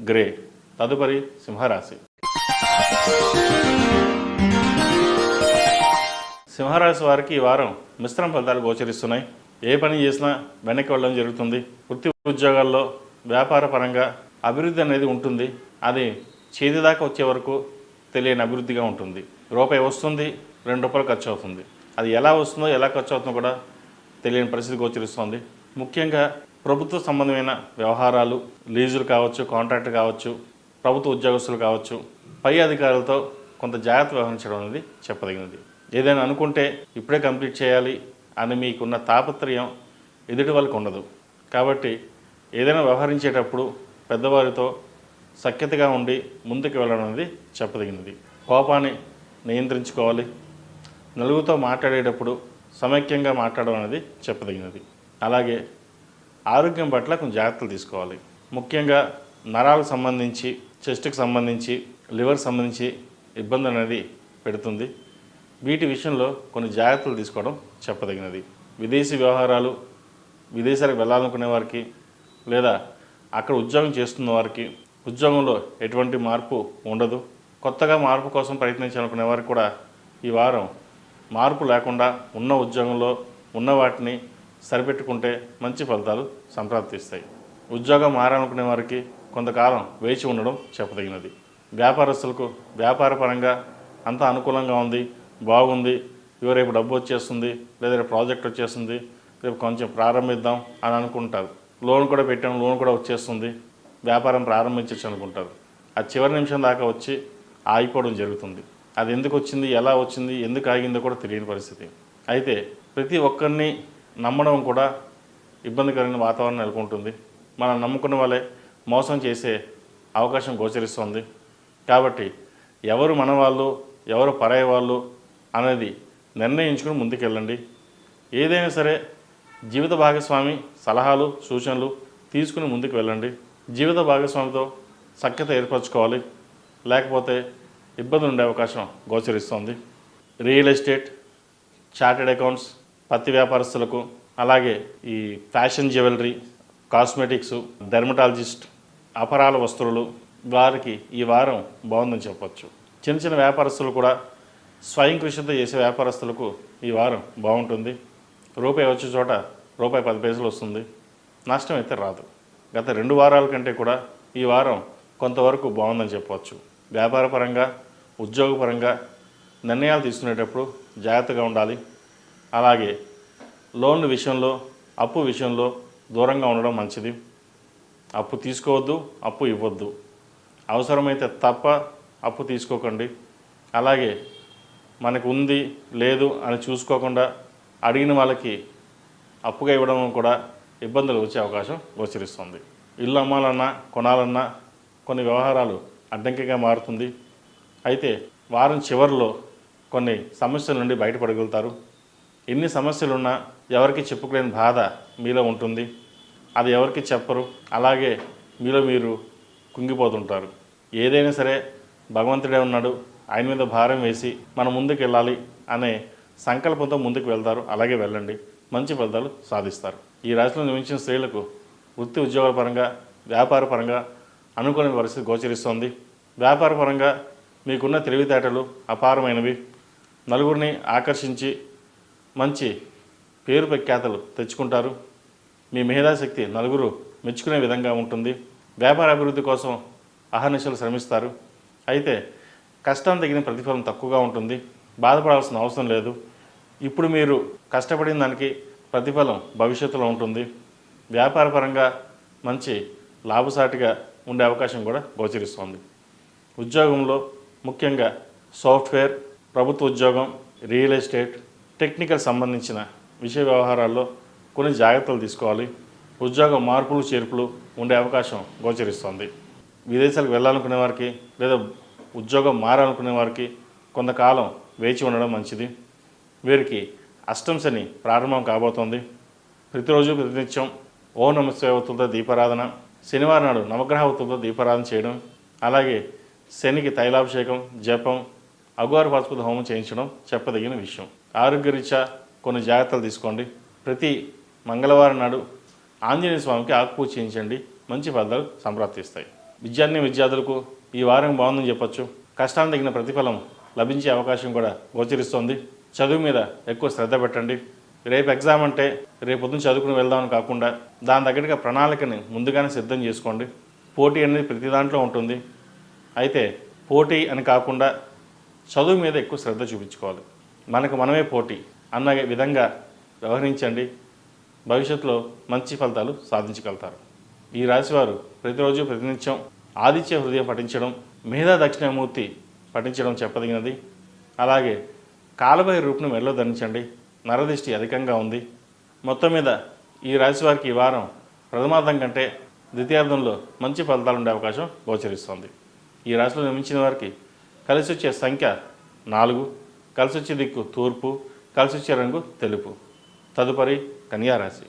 Grey. తదుపరి సింహరాశి. సింహరాశి వారికి ఈ వారం మిశ్రమ ఫలితాలు గోచరిస్తున్నాయి. ఏ పని చేసినా వెనక్కి వెళ్ళడం జరుగుతుంది. వృత్తి ఉద్యోగాల్లో వ్యాపార పరంగా అభివృద్ధి అనేది ఉంటుంది. అది చేతి దాకా వచ్చే వరకు తెలియని అభివృద్ధిగా ఉంటుంది. రూపాయి వస్తుంది, ₹2 ఖర్చు అవుతుంది. అది ఎలా వస్తుందో ఎలా ఖర్చు అవుతుందో కూడా తెలియని పరిస్థితి గోచరిస్తుంది. ముఖ్యంగా ప్రభుత్వ సంబంధమైన వ్యవహారాలు, లీజులు కావచ్చు, కాంట్రాక్ట్ కావచ్చు, ప్రభుత్వ ఉద్యోగస్తులు కావచ్చు, పై అధికారులతో కొంత జాగ్రత్త వ్యవహరించడం అనేది చెప్పదగినది. ఏదైనా అనుకుంటే ఇప్పుడే కంప్లీట్ చేయాలి అని మీకున్న తాపత్రయం ఎదుటి వాళ్ళకి ఉండదు. కాబట్టి ఏదైనా వ్యవహరించేటప్పుడు పెద్దవారితో సఖ్యతగా ఉండి ముందుకు వెళ్ళడం అనేది చెప్పదగినది. కోపాన్ని నియంత్రించుకోవాలి. నలుగురితో మాట్లాడేటప్పుడు సమైక్యంగా మాట్లాడడం అనేది చెప్పదగినది. అలాగే ఆరోగ్యం పట్ల కొంచెం జాగ్రత్తలు తీసుకోవాలి. ముఖ్యంగా నరాలకు సంబంధించి, చెస్ట్కి సంబంధించి, లివర్కి సంబంధించి ఇబ్బంది అనేది పెడుతుంది. వీటి విషయంలో కొన్ని జాగ్రత్తలు తీసుకోవడం చెప్పదగినది. విదేశీ వ్యవహారాలు, విదేశాలకు వెళ్ళాలనుకునే వారికి లేదా అక్కడ ఉద్యోగం చేస్తున్న వారికి ఉద్యోగంలో ఎటువంటి మార్పు ఉండదు. కొత్తగా మార్పు కోసం ప్రయత్నించాలనుకునే వారికి కూడా ఈ వారం మార్పు లేకుండా ఉన్న ఉద్యోగంలో ఉన్న వాటిని సరిపెట్టుకుంటే మంచి ఫలితాలు సంప్రాప్తిస్తాయి. ఉద్యోగం మారాలనుకునే వారికి కొంతకాలం వేచి ఉండడం చెప్పదగినది. వ్యాపారస్తులకు వ్యాపార పరంగా అంతా అనుకూలంగా ఉంది, బాగుంది, రేపు డబ్బు వచ్చేస్తుంది, లేదా రేపు ప్రాజెక్ట్ వచ్చేస్తుంది, రేపు కొంచెం ప్రారంభిద్దాం అని అనుకుంటారు. లోన్ కూడా పెట్టాం, లోన్ కూడా వచ్చేస్తుంది, వ్యాపారం ప్రారంభించవచ్చు అనుకుంటారు. అది చివరి నిమిషం దాకా వచ్చి ఆగిపోవడం జరుగుతుంది. అది ఎందుకు వచ్చింది, ఎలా వచ్చింది, ఎందుకు ఆగిందో కూడా తెలియని పరిస్థితి. అయితే ప్రతి ఒక్కరిని నమ్మడం కూడా ఇబ్బందికరమైన వాతావరణం నెలకొంటుంది. మనం నమ్ముకున్న వాళ్ళే మోసం చేసే అవకాశం గోచరిస్తుంది. కాబట్టి ఎవరు మన వాళ్ళు, ఎవరు పరాయి వాళ్ళు అనేది నిర్ణయించుకుని ముందుకెళ్ళండి. ఏదైనా సరే జీవిత భాగస్వామి సలహాలు, సూచనలు తీసుకుని ముందుకు వెళ్ళండి. జీవిత భాగస్వామితో సఖ్యత ఏర్పరచుకోవాలి, లేకపోతే ఇబ్బందులు ఉండే అవకాశం గోచరిస్తోంది. రియల్ ఎస్టేట్, చార్టెడ్ అకౌంట్స్, పత్తి వ్యాపారస్తులకు, అలాగే ఈ ఫ్యాషన్ జ్యువెలరీ, కాస్మెటిక్స్, డెర్మటాలజిస్ట్, అపరాల వస్తువులు వారికి ఈ వారం బాగుందని చెప్పవచ్చు. చిన్న చిన్న వ్యాపారస్తులు కూడా స్వయం కృషితో చేసే వ్యాపారస్తులకు ఈ వారం బాగుంటుంది. రూపాయి వచ్చే చోట ₹10 వస్తుంది, నష్టం అయితే రాదు. గత 2 వారాల కంటే కూడా ఈ వారం కొంతవరకు బాగుందని చెప్పవచ్చు. వ్యాపారపరంగా, ఉద్యోగపరంగా నిర్ణయాలు తీసుకునేటప్పుడు జాగ్రత్తగా ఉండాలి. అలాగే లోన్ల విషయంలో, అప్పు విషయంలో దూరంగా ఉండడం మంచిది. అప్పు తీసుకోవద్దు, అప్పు ఇవ్వద్దు. అవసరమైతే తప్ప అప్పు తీసుకోకండి. అలాగే మనకు ఉంది లేదు అని చూసుకోకుండా అడిగిన వాళ్ళకి అప్పుగా ఇవ్వడం కూడా ఇబ్బందులు వచ్చే అవకాశం గోచరిస్తుంది. ఇల్లు అమ్మాలన్నా, కొనాలన్నా కొన్ని వ్యవహారాలు అడ్డంకిగా మారుతుంది. అయితే వారం చివరిలో కొన్ని సమస్యల నుండి బయటపడగలుగుతారు. ఎన్ని సమస్యలున్నా ఎవరికి చెప్పుకోలేని బాధ మీలో ఉంటుంది. అది ఎవరికి చెప్పరు. అలాగే మీలో మీరు కుంగిపోతుంటారు. ఏదైనా సరే భగవంతుడే ఉన్నాడు, ఆయన మీద భారం వేసి మనం ముందుకు వెళ్ళాలి అనే సంకల్పంతో ముందుకు వెళ్తారు. అలాగే వెళ్ళండి, మంచి ఫలితాలు సాధిస్తారు. ఈ రాశిలో నివసించిన స్త్రీలకు వృత్తి ఉద్యోగాల పరంగా, వ్యాపార పరంగా అనుకూలమైన పరిస్థితి గోచరిస్తోంది. వ్యాపార పరంగా మీకున్న తెలివితేటలు అపారమైనవి. నలుగురిని ఆకర్షించి మంచి పేరు ప్రఖ్యాతలు తెచ్చుకుంటారు. మీ మేధాశక్తి నలుగురు మెచ్చుకునే విధంగా ఉంటుంది. వ్యాపార అభివృద్ధి కోసం అహర్నిశలు శ్రమిస్తారు. అయితే కష్టం తగిన ప్రతిఫలం తక్కువగా ఉంటుంది. బాధపడాల్సిన అవసరం లేదు. ఇప్పుడు మీరు కష్టపడిన దానికి ప్రతిఫలం భవిష్యత్తులో ఉంటుంది. వ్యాపారపరంగా మంచి లాభసాటిగా ఉండే అవకాశం కూడా గోచరిస్తోంది. ఉద్యోగంలో ముఖ్యంగా సాఫ్ట్వేర్, ప్రభుత్వ ఉద్యోగం, రియల్ ఎస్టేట్, టెక్నికల్ సంబంధించిన విషయ వ్యవహారాల్లో కొన్ని జాగ్రత్తలు తీసుకోవాలి. ఉద్యోగ మార్పులు చేర్పులు ఉండే అవకాశం గోచరిస్తోంది. విదేశాలకు వెళ్ళాలనుకునే వారికి లేదా ఉద్యోగం మారాలనుకునే వారికి కొంతకాలం వేచి ఉండడం మంచిది. వీరికి అష్టమ శని ప్రారంభం కాబోతోంది. ప్రతిరోజు ప్రతినిత్యం ఓం నమః శివాయ ఒత్తులతో దీపారాధన, శనివారం నాడు నవగ్రహ ఒత్తులతో దీపారాధన చేయడం, అలాగే శనికి తైలాభిషేకం, జపం, అఘోర పాశుపత హోమం చేయించడం చెప్పదగిన విషయం. ఆరోగ్యరీత్యా కొన్ని జాగ్రత్తలు తీసుకోండి. ప్రతి మంగళవారం నాడు ఆంజనేయ స్వామికి ఆకుపూజ చేయించండి, మంచి ఫలితాలు సంప్రాప్తిస్తాయి. విద్యార్థులకు ఈ వారం బాగుందని చెప్పొచ్చు. కష్టానికి తగిన ప్రతిఫలం లభించే అవకాశం కూడా గోచరిస్తోంది. చదువు మీద ఎక్కువ శ్రద్ధ పెట్టండి. రేపు ఎగ్జామ్ అంటే రేపు పొద్దున్న చదువుకుని వెళ్దామని కాకుండా దాని దగ్గరగా ప్రణాళికని ముందుగానే సిద్ధం చేసుకోండి. పోటీ అనేది ప్రతి దాంట్లో ఉంటుంది. అయితే పోటీ అని కాకుండా చదువు మీద ఎక్కువ శ్రద్ధ చూపించుకోవాలి. మనకు మనమే పోటీ అన్న విధంగా వ్యవహరించండి. భవిష్యత్తులో మంచి ఫలితాలు సాధించగలుగుతారు. ఈ రాశివారు ప్రతిరోజు ప్రతినిత్యం ఆదిత్య హృదయం పఠించడం, మేధా దక్షిణామూర్తి పఠించడం చెప్పదగినది. అలాగే కాలభైరవ రూపును మెడలో ధరించండి. నరదిష్టి అధికంగా ఉంది. మొత్తం మీద ఈ రాశి వారికి ఈ వారం ప్రథమార్థం కంటే ద్వితీయార్థంలో మంచి ఫలితాలు ఉండే అవకాశం గోచరిస్తుంది. ఈ రాశిలో జన్మించిన వారికి కలిసి వచ్చే సంఖ్య 4, కలిసి వచ్చే దిక్కు తూర్పు, కలిసి వచ్చే రంగు తెలుపు. తదుపరి కన్యా రాశి.